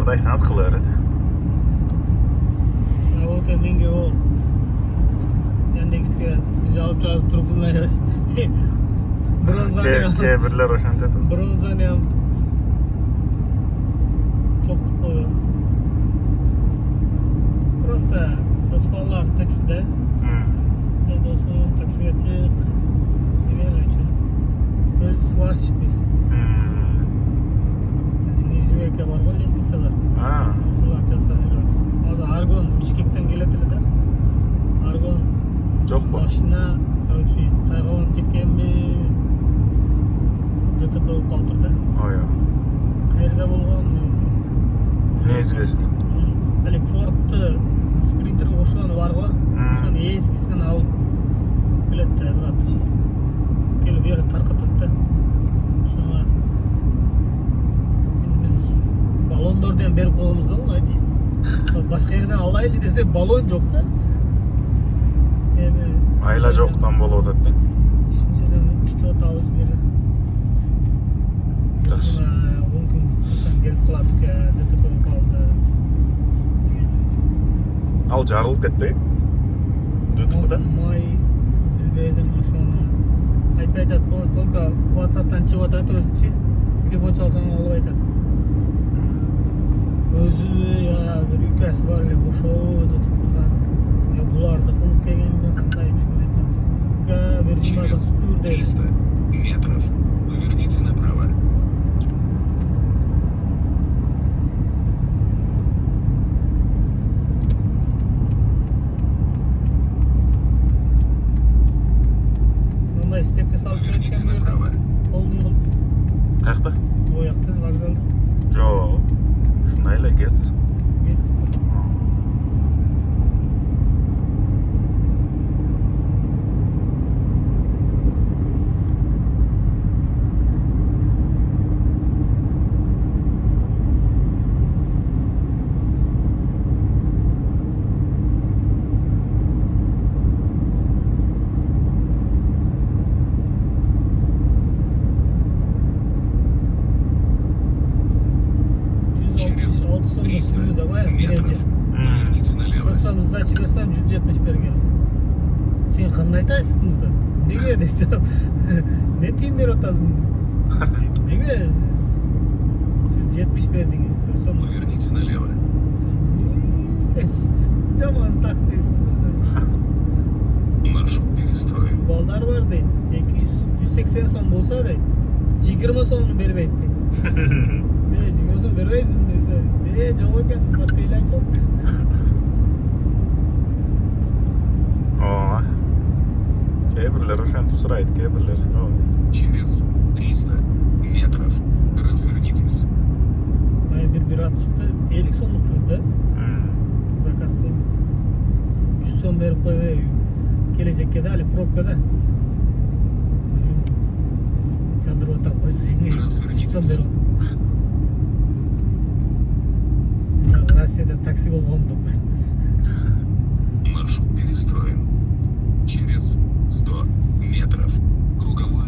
Аларды айтсаңыз қыла береді. Вот менге ол Яндекске жауап жазып тұрып Кейбірлер ошентеді. бронзаниям çok koyu. Просто доспалар таксиде. Dostum taksiye çık. Demeyle için. Öz сварщикпиз. Нижевекке барган лестница бар. Солар жасап жүрөбүз. Азыр Аргон Бишкектен келет эле да. Аргон Жок бу. Машина, короче, тайгаланып кеткенби? ДТП болуп калыптыр да. Ой. Кайерде болгон? Неизвестно. Али Фордты спринтер кошону бар го. Ошону эскисинен алып келет да, брат. Келип бери таркатат да. Ошону биз баллондордон берип коебуз да, мыначы. Башка жерден алайлы десе баллон жок да. Эми Айла жоктан болуп атат да. ишинчеден иштеп атабыз бери. Жакшы. Мүмкүн келип калат экен, ДТП болуп калды. Ал жарылып кетпей? ДТПда? Май билбедим ошону. Айтпай атат, только WhatsApp'tan чыгып атат өзүчү. Телефон чалсаң алып айтат. Өзү бир укасы бар эле ошоо деп турган. Буларды кылып келгенби, кандай түшүнбөйт. Через 300 метров поверните направо. Мындай степке салып Поверните направо. Колдун кылып Каякта? ояктан вокзалда. Жок. Ушундай эле кетсин. Через 300 метров поверните налево. Көрсөм сдача берсем 170 берген. Сен кандай айтасың мында? Неге десем, не тиим берип атасың? Неге 170 бердиңиз? Көрсөм, Поверните налево. сен жаман таксист. Маршрут перестроен. Балдар бар дейт. 180 сом болса дейт. 20 сомну бербейт дейт. 20 сом бербейсиң десе, жок экен, башка эле айтат. Ооба. Кейбірлер ошентип сурайт, кейбірлер сурабайт. Через 300 метров развернитесь. Bir at çıktı, 50 somluk çözdü. Zakaz kıldım. 100 som verip koyuyor. Gelecekte de hali probkada. Sandırıp atam, o sizin 100 som verip. Россияда такси болгон деп. Маршрут перестроен. Через 100 метров круговую